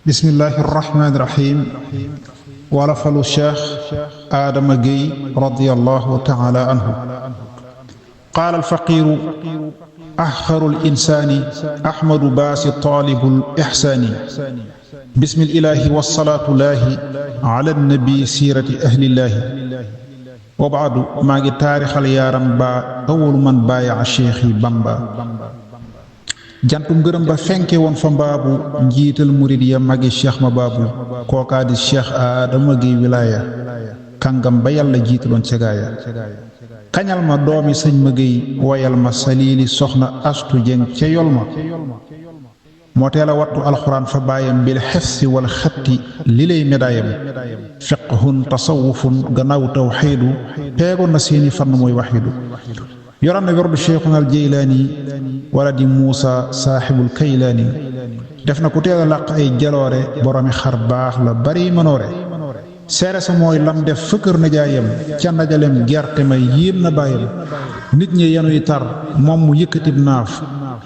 bismillahi irrahmani irrahim walafalu cheikh Adama Gueye radiyallahu taala anhu qaala alfaqiru axaru linsaani ahmadu baasi taalibu lixsaani bismillahi wasalaatu laahi ala nabi siirati ahlillaahi wa baadu maa ngi taarixal yaaram baa awalu man baayaa cheikhi Bamba jantu ngërëm ba fenke woon fa mbaabu njiital murid ya magi cheikh ma baabu kookaa di cheikh Adama Gueye wilaaya kàngam ba yàlla jiitaloon ca gaaya kañal ma doomi sëñ ma Gueye woyal ma saliili soxna astu jeng ca yol ma moo teel a wattu alxuraan fa baayam bil xefsi wal xatti li lay médaayam fiqhun tasawufun gannaaw tawxiidu peegoon na seeni fann mooy waxiidu yoran na werdu cheikhuna al jeylaani wala di muusa saaxibul kaylaani def na ku teel a làq ay jaloore boromi xar baax la bari mënoore seere sa mooy lam def fa kër najaayam ca ndajalem gerte may yéem na baayam nit ñi yenuy tar moom mu yëkkatib naaf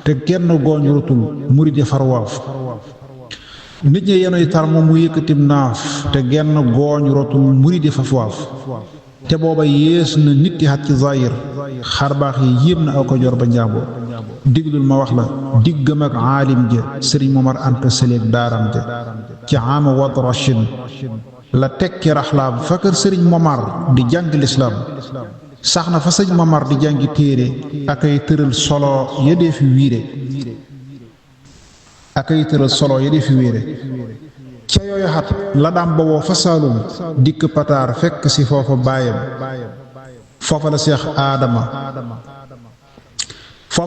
te genn gooñ rotul murid ya farwaaf nit ñi yenuy tar moom mu yëkkatib naaf te genn gooñ rotul murid ya fawaaf te booba yées na nit yi xat ci zahir xar baax yi yéem na aw ko jor ba njàmboo diglul ma wax la diggam ak aalim ja sëriñ Momar Anta Saleek daaram ja ci ama wad rachin la tekki raxlaam fa kër sëriñ Momar di jàng lislaam sax na fa sëñ Momar di jàngi téere ak ay tëral solo ya dee fi wiire ca yooyu xat la daam bawoo fa Saalum dikk pataar fekk si foofa baayam foofa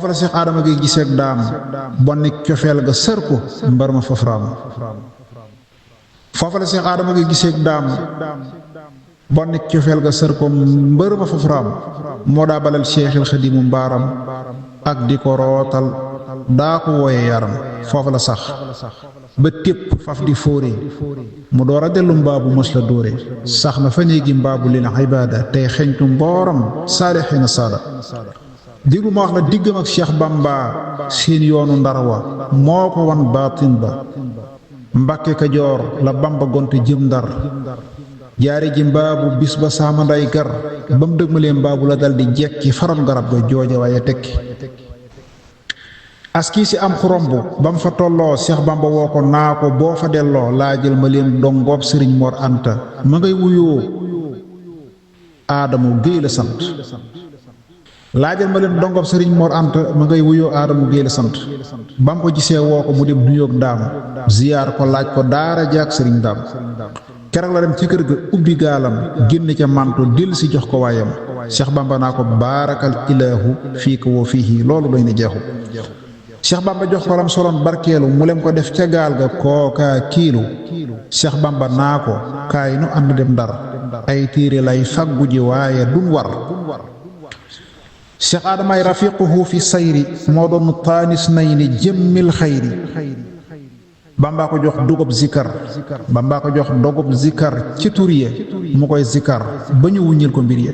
la Seex Adama Gueye giseek daam bonni cofeel ga sër ko mbar ma fafraam foofa la Seex Adama Gueye giseek daam bonni cofeel ga sër ko mbër ma fafraam moo daa balal Seexil Xadimu mbaaram ak di ko rootal daa ko wooye yaram foofa la sax ba tépp faf di fóore mu door a dellu mbaabu mos la dóore sax na fa néegi mbaabu lil ibaada tey xeñtu mbooram saalixiina saada diglu ma wax la diggam ak Cheikh Bamba seen yoonu ndar wa moo ko wan baatin ba Mbàkke Kajoor la Bamba gonte jëm ndar jaare ji mbaabu bis ba saama nday gar ba mu dëgmalee mbaabu la dal di jekki faroon garab ga jooja waaye tekki askii si am xurombu ba mu fa tolloo Cheikh Bamba woo ko naa ko boo fa delloo laajal ma leen dongoob sëriñ Mor Anta ma ngay wuyoo Adama Gueye la sant laajal ma leen dongoob sëriñ Mor Anta ma ngay wuyoo Adama Gueye la sant ba mu ko gisee woo ko mu dem nuyoog daam ziyaar ko laaj ko daara jaak sëriñ daam keroog la dem ci kër ga ubbi gaalam génn ca manto dell si jox ko waayam Cheikh Bamba naa ko baarakal ilaahu fii ko woo fii loolu doy na jeexu Cheikh Bamba jox ko lam soloon barkeelu mu lem ko def ca gaal ga kookaa kiilu Cheikh Bamba naa ko kaay nu ànd dem Ndar ay téere lay faggu ji waaye dun war Cheikh Adamay rafiquhu fi sayri moo doon taanis nay ni jëmmil xayri Bamba ko jox dugub zikar Bamba ko jox dogub zikar ci tur ye mu koy zikar ba ñu wuññil ko mbir ye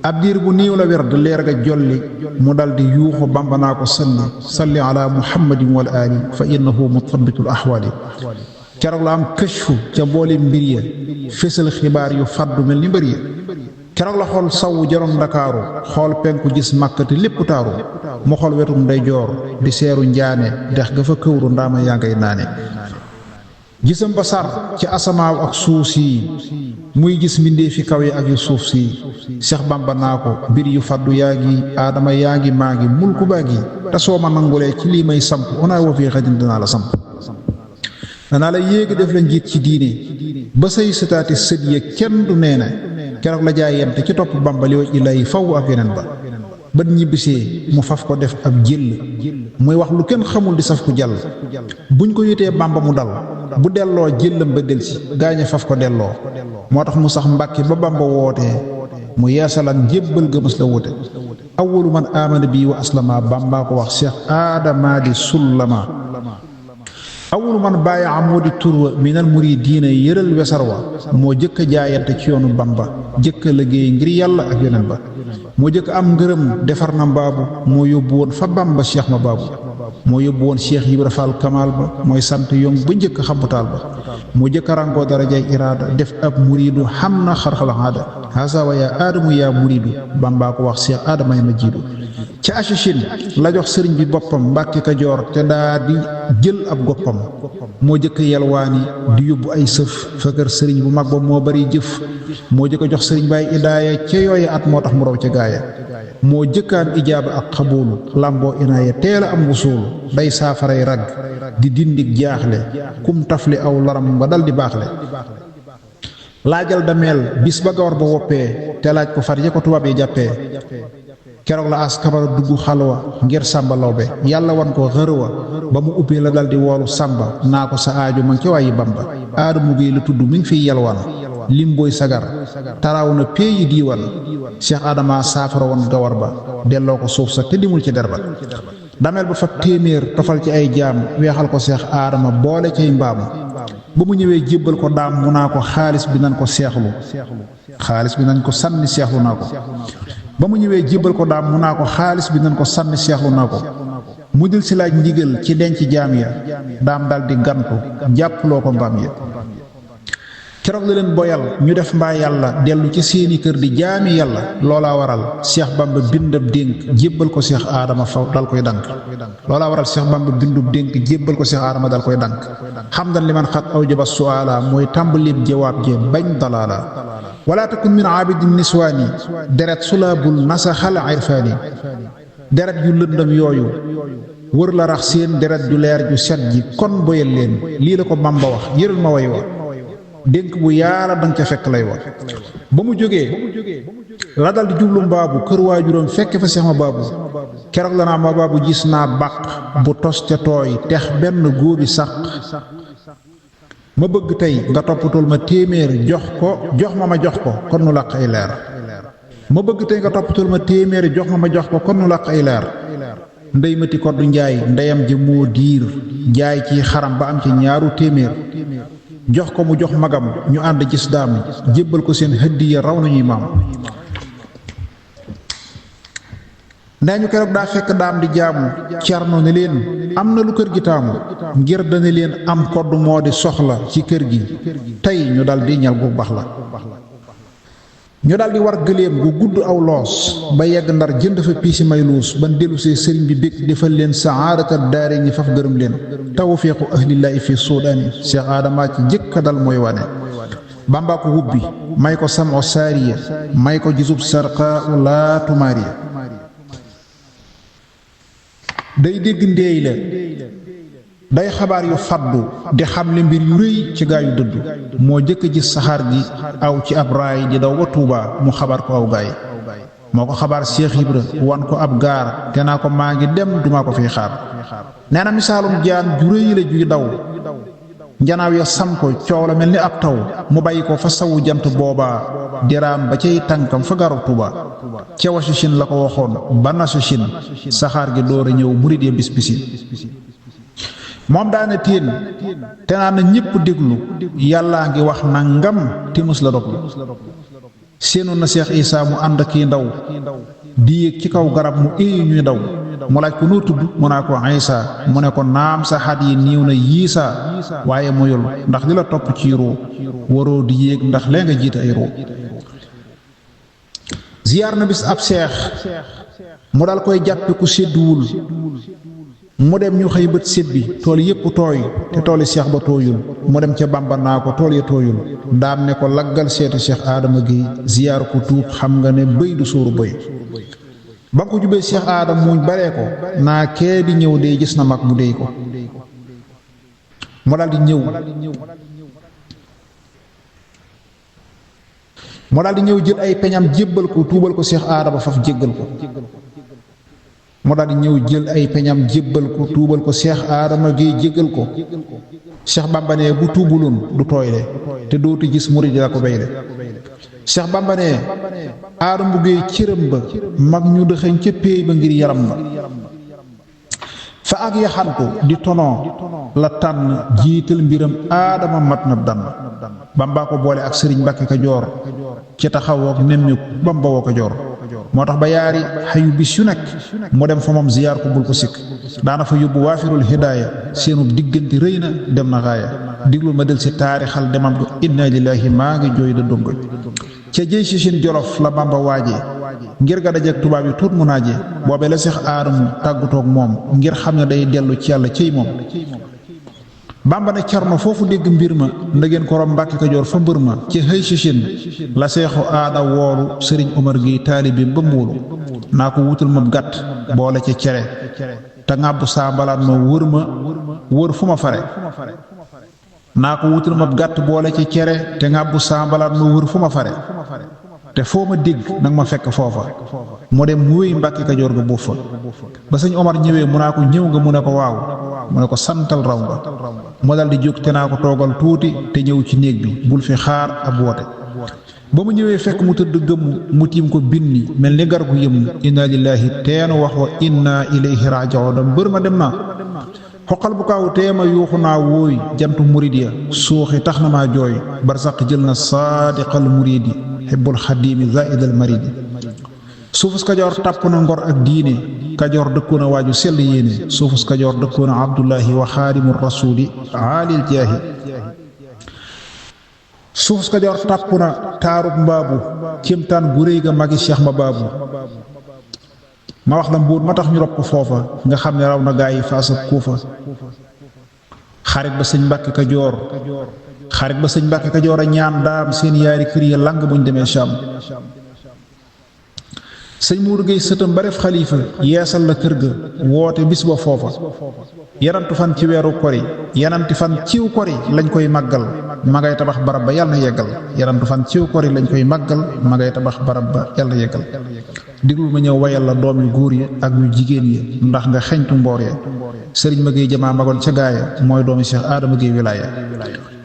ab diir bu niiw la werd leer ga jolli mu dal di yuuxu Bamba naa ko salli ala muhammadin wal ali fa innahu muthabbitul ahwali keroog la am këchfu ca boole mbir ya fésal xibaar yu faddu mel ni mbër ya keroog la xool sawu jaroon ndakaaru xool penku gis màkkati lépp taaru mu xool wetum ndeyjoor di seeru njaane dex ga fa këwru ndaama yaa ngay naane gisam ba sar ci asamaaw ak suuf si muy gis mbindee fi kaw yi ak yu suuf si Cheikh Bamba naa ko mbir yu faddu yaa ngi Adama yaa ngi maa ngi mulku baa ngi te soo ma nangulee ci lii may samp onaa wa fii xajin danaa la samp danaa la yéegi def la njiit ci diine ba say sëtaati sët ye kenn du nee na keroog la jaayante ci topp Bamba li waj illaahi faw ak yeneen ba bët ñibbisee mu faf ko def ab jël muy wax lu kenn xamul di saf ku jàll buñ ko yitee Bamba mu dal bu delloo jëllam ba delsi gaañe faf ko delloo moo tax mu sax Mbàkke ba Bamba wootee mu yeesalan jébbal gëmës la wute awwalu man aamana bii wa aslama Bamba ko wax Cheikh Adama di sullama awwalu man bàyyi amoo di turwa minal muridiina yëral wesar wa moo jëkk a jaayante ci yoonu Bamba jëkk a liggéey ngir yàlla ak yeneen ba moo jëkk am ngërëm defar na mbaabu moo yóbbu woon fa Bamba Cheikh ma baabu moo yóbbu woon Cheikh Ibra Fall Kamal ba mooy sant yom ba njëkk xambutaal ba moo jëkk rangoo darajay iraada def ab muriidu xam na xarxal aada hasa wa yaa aadamu yaa muriidu Bamba ko wax Cheikh Adamay ma jiidu ca Achachine la jox sëriñ bi boppam Mbàkke Kajoor te daa di jël ab goppam moo jëkk yelwaani di yóbbu ay sëf fa kër sëriñ bu mag ba moo bari jëf moo jëkk jox sëriñ Baay idaaya ca yooye at moo tax mu raw ca gaaya moo jëkkaan ijaaba ak xaboolu lamboo inaaya teel a am wusuulu day saafaray rag di dindig jaaxle kum tafli aw laram ba dal di baaxle laajal dameel bis ba gawar ba woppee te laaj ko far ya ko tubaab yi jàppee keroog la as kabara dugg xalwa ngir Sàmba Lawbe yàlla wan ko xërëwa ba mu ubbee la dal di woolu Sàmba naa ko sa aaju ma ngi ca waayi Bamba Aadamu Géey la tudd mi ngi fiy yalwaan lim booy sagar taraaw na péeyi diiwaan Cheikh Adama saafara woon gawar ba delloo ko suuf sa te dimul ci der ba dameel ba fab téeméer tofal ci ay jaam weexal ko Cheikh Adama boole cay mbaam ba mu ñëwee jébbal ko daam mu naa ko xaalis bi nañ ko seexlu xaalis bi nañ ko sànni seexlu naa ko ba mu ñëwee jébbal ko daam mu naa ko xaalis bi nañ ko sànni seexlu naa ko mu dil si laaj ndigal ci denc jaam ya daam dal di gantu jàppaloo ko mbaam ya keroog la leen boyal ñu def mbaa yàlla dellu ci seeni kër di jaami yàlla loolaa waral Cheikh Bamba bindab dénk jébbal ko Cheikh Adama fa dal koy dank loolaa waral Cheikh Bamba bindub dénk jébbal ko Cheikh Adama dal koy dank xamdan li man xat aw jaba suala mooy tàmbalib jawaab je bañ dalaala wala takun min aabidin niswaani deret sulaabul nasaxal irfaani deret yu lëndëm yooyu wër la rax seen deret ju leer ju set ji kon boyal leen lii la ko Bamba wax yëral ma way wa dénk bu yaara danga ca fekk lay wax ba mu jógee la dal di jublu mbaabu kër waajuram fekk fa Seex ma baabu keroog la naa ma baabu gis naa bàq bu tos ca tooy tex benn góobi sàq ma bëgg tey nga toppatul ma téeméer jox ma jox ko kon nu làq ay leer ma bëgg tey nga toppatul ma téeméer jox ma jox ko kon nu làq ay leer ndey mati koddu njaay ndeyam ji moo diir jaay ci xaram ba am ci ñaaru téeméer jox ko mu jox magam ñu ànd gis daam jébbal ko seen hëddiya raw nañuy maam nee ñu keroog daa fekk daam di jaamu Cerno ne leen am na lu kër gi taamu ngir dana leen am kodd moo di soxla ci kër gi tey ñu dal di ñal bu bax la ñu dal di war gëléem gu gudd aw loos ba yegg Ndar jënd fa piisi may luus ban dellu see sëriñ bi bég defal leen saadata daare ñi faf gërëm leen tawfiiqu ahlillaahi fi suudaani Cheikh Adama ci jëkka dal mooy wane Bamba ko wubbi may ko samo saariya may ko gisub sarqa laa tumaariya day dégg ndéey la day xabaar yu faddu di xam le mbir yu rëy ci gaa yu dëddu moo jëkk a gis saxaar gi aw ci ab raay di daw ba Tuuba mu xabaar ko aw gaay moo ko xabaar Cheikh Ibra wan ko ab gaar te naa ko maa ngi dem duma ko fiy xaar nee na misaalum jaan ju rëy la juy daw njanaaw ya sam ko coow la mel ni ab taw mu bàyyi ko fa sawu jant boobaa diraam ba cay tànkam fa garu Tuuba ca Washington la ko waxoon ba Nasochin saxaar gi door a ñëw murid ya bis bisi moom daana téen te naa na ñépp déglu yàllaa ngi wax nangam te mus la doglu seenoon na Seex Isaa mu ànd kii ndaw di yéeg ci kaw garab mu éeyu ñuy daw mu laaj ko noo tudd mu naa ko Isaa mu ne ko naam sa xat yi niiw na yiisaa waaye moyul ndax li la topp ci ruu waroo di yéeg ndax lee nga jiite ay ruu ziyaar na bis ab seex mu dal koy jàppe ku sédduwul mu dem ñu xëy bët sét bi tool yépp tooy te tooli Cheikh ba tooyul mu dem ca Bamba naa ko tool ya tooyul daam ne ko laggal seeti Cheikh Adama Guèye ziyaar ko tuub xam nga ne bëy du sóoru bëy ba nga ko jubee Cheikh Adama muñ baree ko naa kee di ñëw dee gis na mag mu déy ko mu daldi ñëw jël ay peñam jébbal ko tuubal ko Cheikh Adama faf jéggal ko mu daal di ñëw jël ay peñam jébbal ko tuubal ko Cheikh Adama Guèye jéggal ko Cheikh Bamba ne bu tuubuloon du tooyle te dootu gis murid la ko béyle Cheikh Bamba ne Adama Guèye cëram ba mag ñu dëxëñ ca péey ba ngir yaram ba fa ak yaxantu di tonon la tànn jiital mbiram Adama mat na dann Bamba ko boole ak Sëriñ Mbàkke Kajoor ci taxawook nemmi Bamba woo Kajoor moo tax ba yaari xayu bis yu nekk mu dem fa moom ziyaar ko bul ko sikk daana fa yóbbu waafirul hidaaya seenub diggante rëy na dem na xaaya diglul ma del si taarixal demam ko inna lillahi maa ngi jooy da dongoy ca jëy si seen jolof la Bamba waajee ngir ga dajeek tubaab yi tuut mu naaje boobee la Seex Aadamu tàggutoog moom ngir xam ne day dellu ci yàlla cëy moom Bamba ne Cerno foofu dégg mbir ma ndageen ko rom Mbàkke Kajoor fa mbër ma ci xëy si seen la Seexu Aada woolu Sëriñ Omar Gueye taalibeem ba muulu naa ko wutal ma gàtt boole ca cere te ŋàbbu saa mbalaat ma wër fu ma fare naa ko wutal ma gàtt boole ci cere te ŋàbbu saa mbalaat ma wër fu ma fare te foo ma dégg nag ma fekk foofa mu dem mu wéy Mbàkke Kajoor ga buuf fa ba sëñ Omar ñëwee mu naa ko ñëw nga mu ne ko waaw mu ne ko santal raw nga mu dal di jóg te naa ko toogal tuuti te ñëw ci néeg bi bul fi xaar ab woote ba mu ñëwee fekk mu tëdd gëmm mu tiim ko binni mel ni gar gu yëm inna lillahi teenu wax wa inna ilayhi raaji'uun mbër ma dem naa xoqal bu kaaw teema yuuxu naa wóoy jantu murid ya suuxi tax na maa jooy barsaq jël na saadiqal muridi hibbul xadiimi zaidal maridi suufus Kajoor tàpp na ngor ak diine Kajoor dëkkoon a waaju sell yéene suufus Kajoor dëkkoon a abdullahi wa xaadimu rasuuli aalil jaahi suufus Kajoor tàpp na taarub mbaabu kéemtaan gu réy ga magi Cheikh ma baabu ma wax la mbuur ma tax ñu rob ko foofa nga xam ne raw na gaa yi Faas ak Kuufa xarit ba sëñ Mbàkke Kajoor a ñaan daam seen yaari kër ya lang buñ demee Saam sëñ Muuru Gey sëtam ba def xalifa yeesal la kër ga woote bis ba foofa yanantu fan ci weeru kori yananti fan ciw kori lañ koy màggal ma ngay tabax barab ba yàlla na yeggal yanantu fan ciw kori lañ koy màggal ma ngay tabax barab ba yàlla na yeggal diglu ma ñëw wayal la doom yu góor ya ak ñu jigéen ya ndax nga xeñtu mboor ya sëriñ ma Gey jamaa magoon ca gaaya mooy doomi Cheikh Adama Gey wilaaya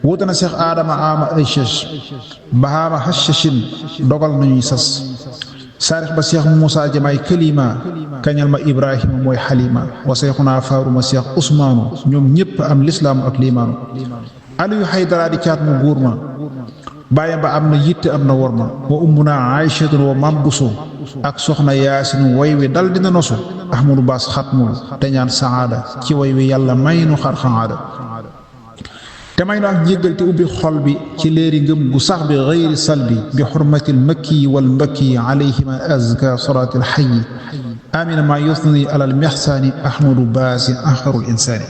wuute na Cheikh Adama ama ay chech bahaama hachachin dogal nañuy sas saarix ba Cheikh Moussa jamaay kalima kañal ma Ibrahima mooy xalima wa Cheikhuna faaruma Cheikh Ousmaanu ñoom ñépp am lislaamu ak liimaanu Aliyu Haydara di caat mu góor ma bàyyam ba am na yitte am na wor ma wa ummuna Ayshatun wa mam busu ak soxna Yaasin way wi dal dina nosu Ahmadu Baas xatmul te ñaan saada ci way wi yàlla may nu xar xaada te may nu ak njéggal te ubbi xol bi ci léeri ngëm gu sax bi gayri salbi bi xurmatil makki wal mbakki alayhima azka salaatil xayyi amina ma yusni alal mexsaani Ahmadu Baas axarul insaani